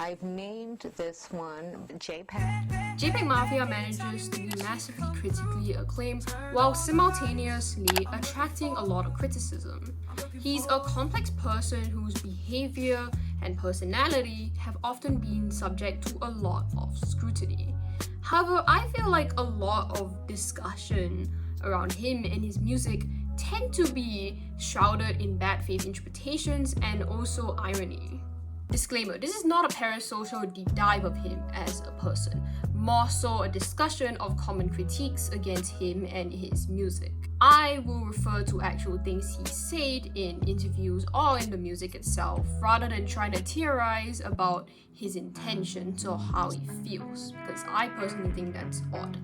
I've named this one JPEG. JPEGMAFIA manages to be massively critically acclaimed while simultaneously attracting a lot of criticism. He's a complex person whose behavior and personality have often been subject to a lot of scrutiny. However, I feel like a lot of discussion around him and his music tend to be shrouded in bad faith interpretations and also irony. Disclaimer, this is not a parasocial deep dive of him as a person, more so a discussion of common critiques against him and his music. I will refer to actual things he said in interviews or in the music itself, rather than trying to theorize about his intentions or how he feels, because I personally think that's odd.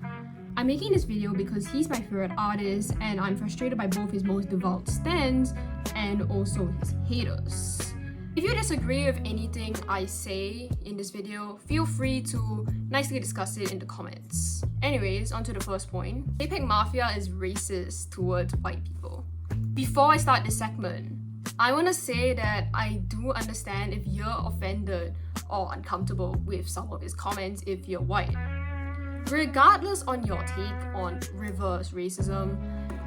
I'm making this video because he's my favorite artist and I'm frustrated by both his most devout stans and also his haters. If you disagree with anything I say in this video, feel free to nicely discuss it in the comments. Anyways, on to the first point. JPEGMAFIA is racist towards white people. Before I start this segment, I want to say that I do understand if you're offended or uncomfortable with some of his comments if you're white. Regardless on your take on reverse racism,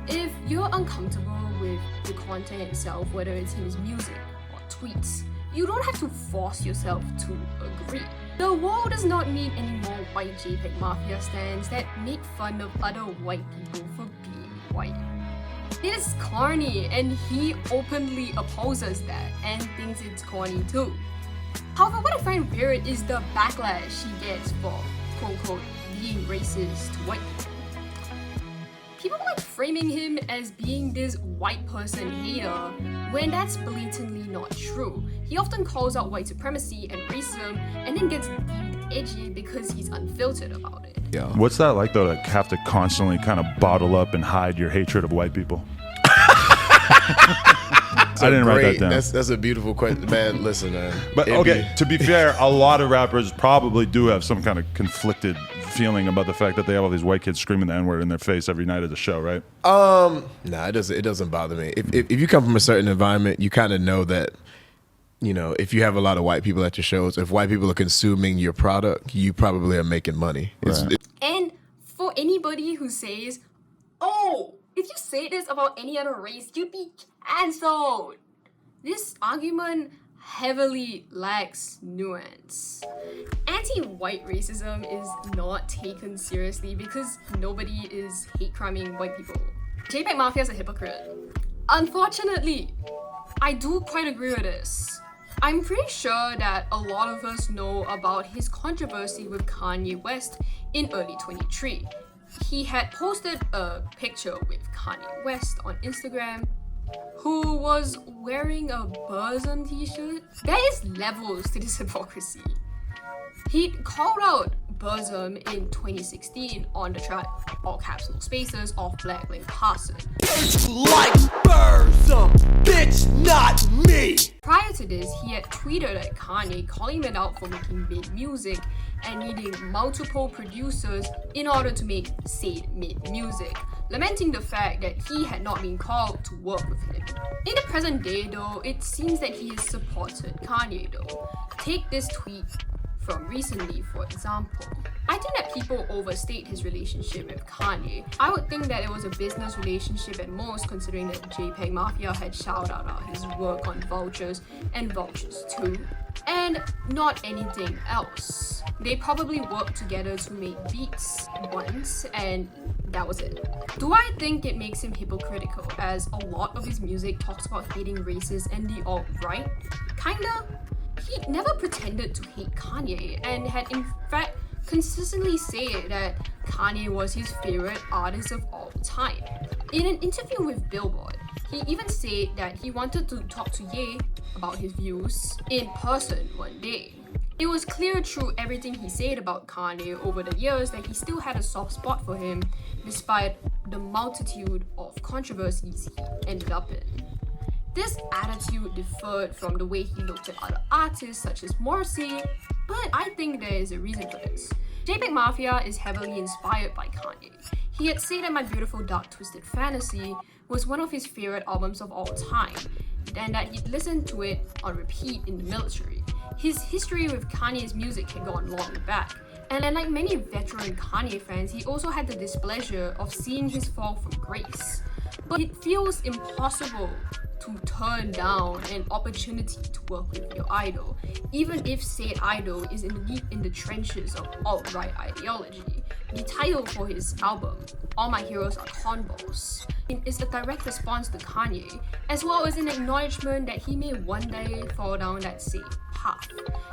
if you're uncomfortable with the content itself, whether it's in his music or tweets, you don't have to force yourself to agree. The world does not need any more white JPEGMAFIA stans that make fun of other white people for being white. It is corny and he openly opposes that and thinks it's corny too. However, what I find weird is the backlash he gets for quote-unquote being racist to white people. People like framing him as being this white person hater when that's blatantly not true. He often calls out white supremacy and racism and then gets deemed edgy because he's unfiltered about it. Yeah. What's that like though, to have to constantly kind of bottle up and hide your hatred of white people? I didn't write that down. That's a beautiful question, man. Listen, man. But okay, to be fair, a lot of rappers probably do have some kind of conflicted feeling about the fact that they have all these white kids screaming the N-word in their face every night at the show, right? Nah, it doesn't bother me. If you come from a certain environment, you kind of know that, you know, if you have a lot of white people at your shows, if white people are consuming your product, you probably are making money. Right. And for anybody who says, oh, if you say this about any other race, you'd be cancelled. This argument heavily lacks nuance. Anti-white racism is not taken seriously because nobody is hate criming white people. JPEGMAFIA is a hypocrite. Unfortunately, I do quite agree with this. I'm pretty sure that a lot of us know about his controversy with Kanye West in early 2023. He had posted a picture with Kanye West on Instagram, who was wearing a bosom t-shirt. There is levels to this hypocrisy. He called out bosom in 2016 on the track All Caps No Spaces of Black Link Parson. Like bosom, bitch, not me. Prior to this, he had tweeted at Kanye calling him out for making big music and needing multiple producers in order to make said mid music, lamenting the fact that he had not been called to work with him. In the present day though, it seems that he has supported Kanye though. Take this tweet from recently, for example. I think that people overstate his relationship with Kanye. I would think that it was a business relationship at most, considering that JPEGMAFIA had shouted out his work on Vultures and Vultures 2, and not anything else. They probably worked together to make beats once, and that was it. Do I think it makes him hypocritical, as a lot of his music talks about hating races and the alt-right? Kinda. He never pretended to hate Kanye and had in fact consistently said that Kanye was his favorite artist of all time. In an interview with Billboard, he even said that he wanted to talk to Ye about his views in person one day. It was clear through everything he said about Kanye over the years that he still had a soft spot for him despite the multitude of controversies he ended up in. This attitude differed from the way he looked at other artists such as Morrissey, but I think there is a reason for this. JPEGMAFIA is heavily inspired by Kanye. He had said that My Beautiful Dark Twisted Fantasy was one of his favorite albums of all time, and that he'd listened to it on repeat in the military. His history with Kanye's music had gone long back, and like many veteran Kanye fans, he also had the displeasure of seeing his fall from grace. But it feels impossible to turn down an opportunity to work with your idol, even if said idol is deep in the trenches of alt-right ideology. The title for his album, All My Heroes Are Cornballs, is a direct response to Kanye, as well as an acknowledgement that he may one day fall down that same path.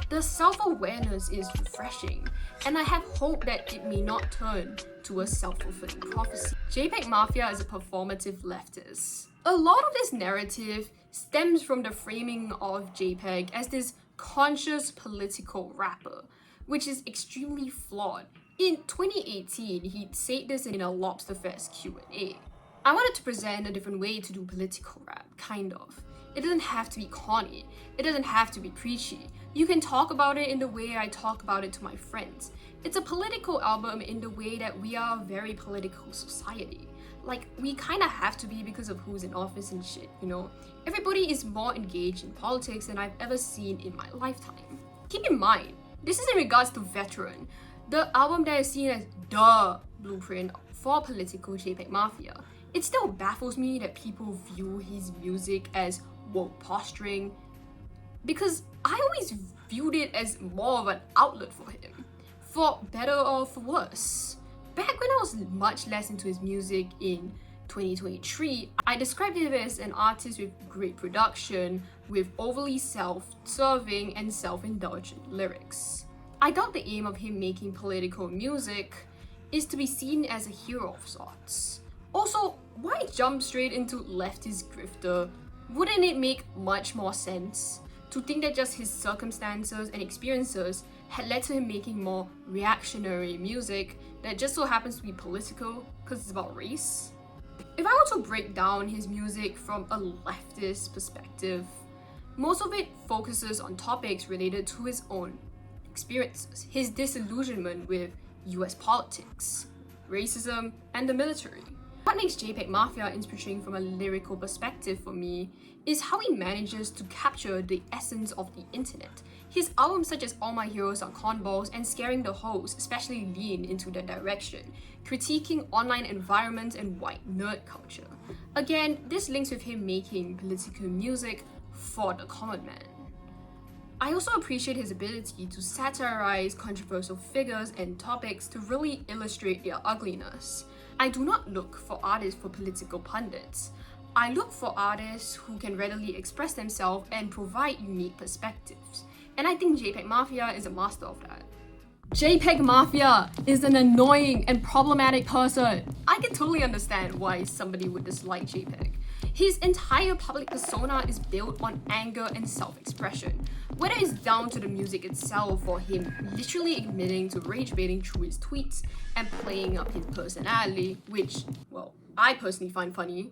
The self-awareness is refreshing, and I have hope that it may not turn to a self-fulfilling prophecy. JPEGMAFIA is a performative leftist. A lot of this narrative stems from the framing of JPEG as this conscious political rapper, which is extremely flawed. In 2018, he said this in a Lobster Fest Q&A. I wanted to present a different way to do political rap, kind of. It doesn't have to be corny. It doesn't have to be preachy. You can talk about it in the way I talk about it to my friends. It's a political album in the way that we are a very political society. Like, we kinda have to be because of who's in office and shit, you know? Everybody is more engaged in politics than I've ever seen in my lifetime. Keep in mind, this is in regards to Veteran, the album that is seen as the blueprint for political JPEGMAFIA. It still baffles me that people view his music as woke posturing, because I always viewed it as more of an outlet for him, for better or for worse. Back when I was much less into his music in 2023, I described him as an artist with great production, with overly self-serving and self-indulgent lyrics. I doubt the aim of him making political music is to be seen as a hero of sorts. Also, why jump straight into leftist grifter? Wouldn't it make much more sense to think that just his circumstances and experiences had led to him making more reactionary music that just so happens to be political because it's about race? If I were to break down his music from a leftist perspective, most of it focuses on topics related to his own experiences, his disillusionment with US politics, racism, and the military. What makes JPEGMAFIA interesting from a lyrical perspective for me is how he manages to capture the essence of the internet. His albums such as All My Heroes Are Cornballs and Scaring the Hoes especially lean into that direction, critiquing online environments and white nerd culture. Again, this links with him making political music for the common man. I also appreciate his ability to satirize controversial figures and topics to really illustrate their ugliness. I do not look for artists for political pundits. I look for artists who can readily express themselves and provide unique perspectives. And I think JPEGMAFIA is a master of that. JPEGMAFIA is an annoying and problematic person. I can totally understand why somebody would dislike JPEG. His entire public persona is built on anger and self-expression. Whether it's down to the music itself or him literally admitting to rage baiting through his tweets and playing up his personality, which, well, I personally find funny,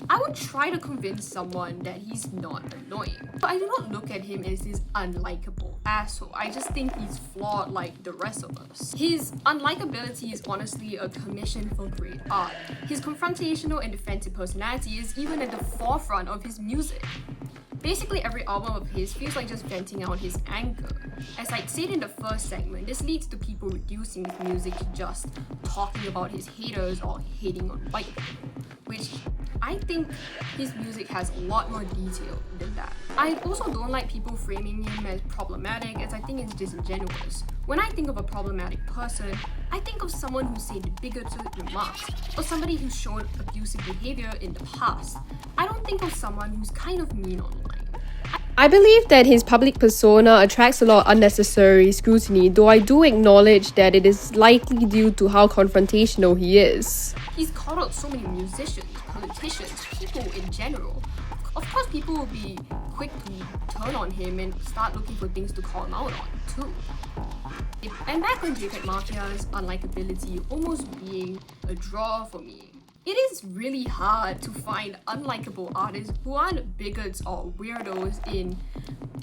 I would try to convince someone that he's not annoying. But I do not look at him as this unlikable asshole. I just think he's flawed like the rest of us. His unlikability is honestly a commission for great art. His confrontational and defensive personality is even at the forefront of his music. Basically, every album of his feels like just venting out his anger. As I said in the first segment, this leads to people reducing his music to just talking about his haters or hating on white people, which I think his music has a lot more detail than that. I also don't like people framing him as problematic, as I think it's disingenuous. When I think of a problematic person, I think of someone who said bigoted remarks, or somebody who's shown abusive behavior in the past. I don't think of someone who's kind of mean online. I believe that his public persona attracts a lot of unnecessary scrutiny, though I do acknowledge that it is likely due to how confrontational he is. He's called out so many musicians, politicians, people in general. Of course, people will be quick to turn on him and start looking for things to call him out on, too. And back when JPEGMAFIA's unlikability almost being a draw for me, it is really hard to find unlikable artists who aren't bigots or weirdos in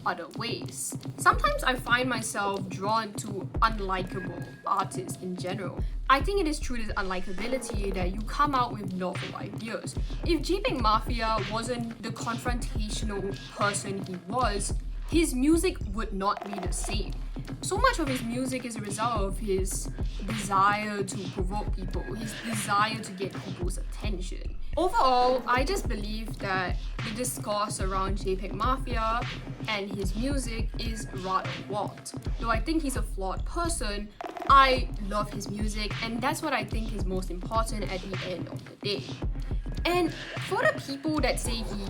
other ways. Sometimes I find myself drawn to unlikable artists in general. I think it is through this unlikability that you come out with novel ideas. If JPEGMAFIA wasn't the confrontational person he was, his music would not be the same. So much of his music is a result of his desire to provoke people, his desire to get people's attention. Overall, I just believe that the discourse around JPEGMAFIA and his music is rather warped. Though I think he's a flawed person, I love his music, and that's what I think is most important at the end of the day. And for the people that say he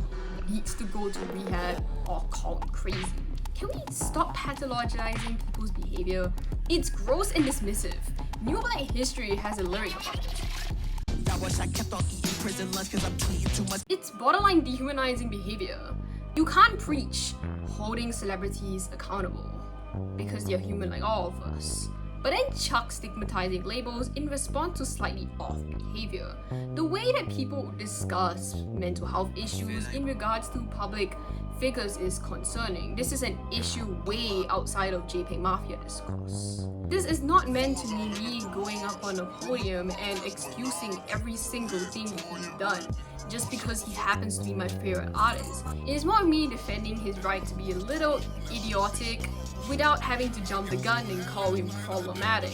needs to go to rehab or called crazy, can we stop pathologizing people's behavior? It's gross and dismissive. New Black History has a lyric about it. It's borderline dehumanizing behavior. You can't preach holding celebrities accountable because they're human like all of us, but then chuck stigmatizing labels in response to slightly off behavior. The way that people discuss mental health issues in regards to public figures is concerning. This is an issue way outside of JPEGMAFIA discourse. This is not meant to be me going up on a podium and excusing every single thing he's done just because he happens to be my favorite artist. It is more me defending his right to be a little idiotic without having to jump the gun and call him problematic.